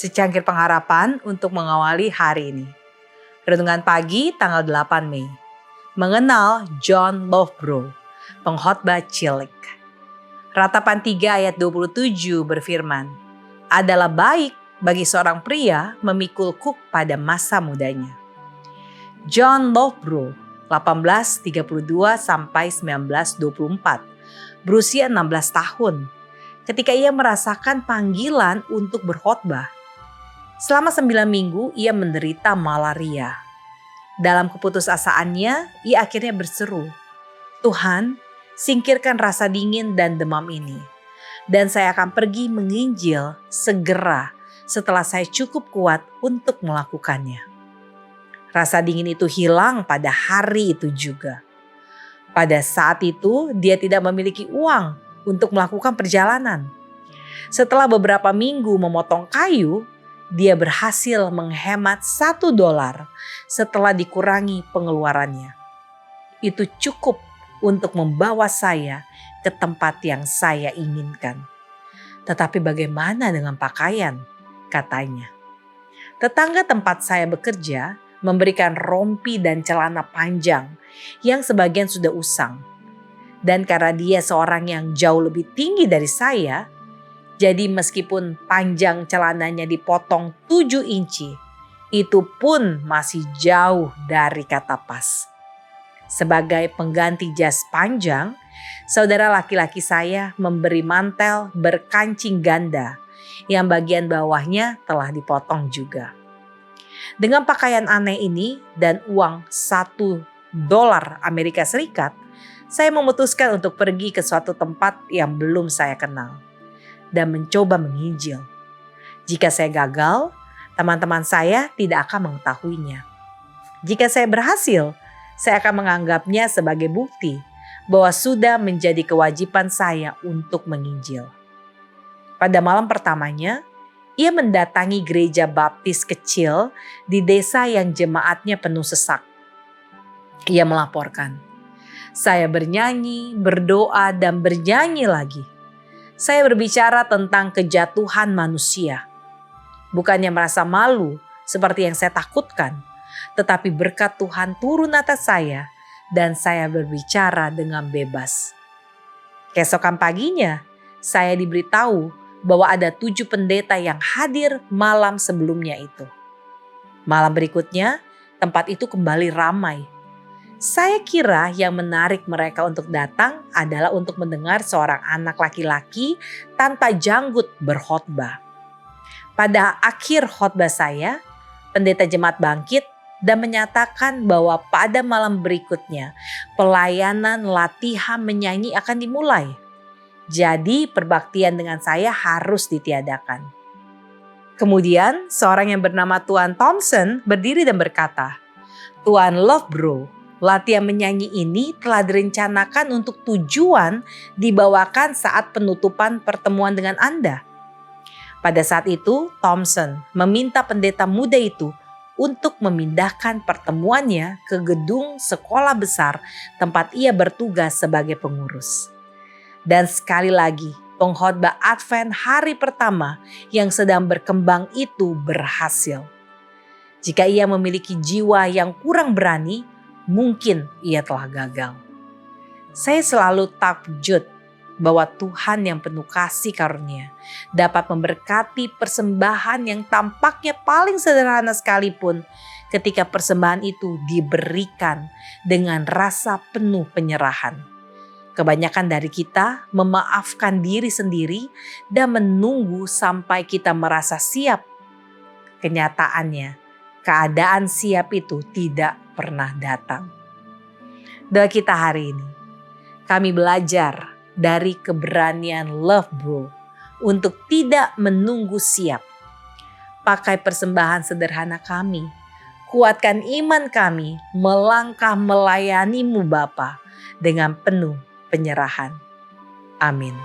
secangkir pengharapan untuk mengawali hari ini. Renungan pagi tanggal 8 Mei. Mengenal John Lovebrow, pengkhotbah cilik. Ratapan 3 ayat 27 berfirman, "Adalah baik bagi seorang pria memikul kuk pada masa mudanya." John Lovebrow, 1832 sampai 1924, berusia 16 tahun ketika ia merasakan panggilan untuk berkhotbah. Selama 9 minggu ia menderita malaria. Dalam keputusasaannya, ia akhirnya berseru, "Tuhan, singkirkan rasa dingin dan demam ini. Dan saya akan pergi menginjil segera setelah saya cukup kuat untuk melakukannya." Rasa dingin itu hilang pada hari itu juga. Pada saat itu dia tidak memiliki uang untuk melakukan perjalanan. Setelah beberapa minggu memotong kayu, dia berhasil menghemat $1 setelah dikurangi pengeluarannya. Itu cukup untuk membawa saya ke tempat yang saya inginkan. Tetapi bagaimana dengan pakaian? Katanya. Tetangga tempat saya bekerja memberikan rompi dan celana panjang yang sebagian sudah usang. Dan karena dia seorang yang jauh lebih tinggi dari saya, jadi meskipun panjang celananya dipotong 7 inci, itu pun masih jauh dari kata pas. Sebagai pengganti jas panjang, saudara laki-laki saya memberi mantel berkancing ganda yang bagian bawahnya telah dipotong juga. Dengan pakaian aneh ini dan uang $1 Amerika Serikat, saya memutuskan untuk pergi ke suatu tempat yang belum saya kenal dan mencoba menginjil. Jika saya gagal, teman-teman saya tidak akan mengetahuinya. Jika saya berhasil, saya akan menganggapnya sebagai bukti bahwa sudah menjadi kewajiban saya untuk menginjil. Pada malam pertamanya, ia mendatangi gereja baptis kecil di desa yang jemaatnya penuh sesak. Ia melaporkan, "Saya bernyanyi, berdoa, dan bernyanyi lagi. Saya berbicara tentang kejatuhan manusia. Bukannya merasa malu seperti yang saya takutkan, tetapi berkat Tuhan turun atas saya dan saya berbicara dengan bebas." Keesokan paginya, saya diberitahu bahwa ada 7 pendeta yang hadir malam sebelumnya itu. Malam berikutnya, tempat itu kembali ramai. Saya kira yang menarik mereka untuk datang adalah untuk mendengar seorang anak laki-laki tanpa janggut berkhotbah. Pada akhir khotbah saya, pendeta jemaat bangkit dan menyatakan bahwa pada malam berikutnya pelayanan latihan menyanyi akan dimulai. Jadi perbaktian dengan saya harus ditiadakan. Kemudian seorang yang bernama Tuan Thompson berdiri dan berkata, "Tuan Lovebrow, latihan menyanyi ini telah direncanakan untuk tujuan dibawakan saat penutupan pertemuan dengan Anda." Pada saat itu, Thompson meminta pendeta muda itu untuk memindahkan pertemuannya ke gedung sekolah besar tempat ia bertugas sebagai pengurus. Dan sekali lagi, pengkhotbah Advent hari pertama yang sedang berkembang itu berhasil. Jika ia memiliki jiwa yang kurang berani, mungkin ia telah gagal. Saya selalu takjub bahwa Tuhan yang penuh kasih karunia dapat memberkati persembahan yang tampaknya paling sederhana sekalipun ketika persembahan itu diberikan dengan rasa penuh penyerahan. Kebanyakan dari kita memaafkan diri sendiri dan menunggu sampai kita merasa siap. Kenyataannya, keadaan siap itu tidak pernah datang. Doa kita hari ini, kami belajar dari keberanian Lovebrow untuk tidak menunggu siap. Pakai persembahan sederhana kami, kuatkan iman kami melangkah melayani-Mu Bapa dengan penuh penyerahan. Amin.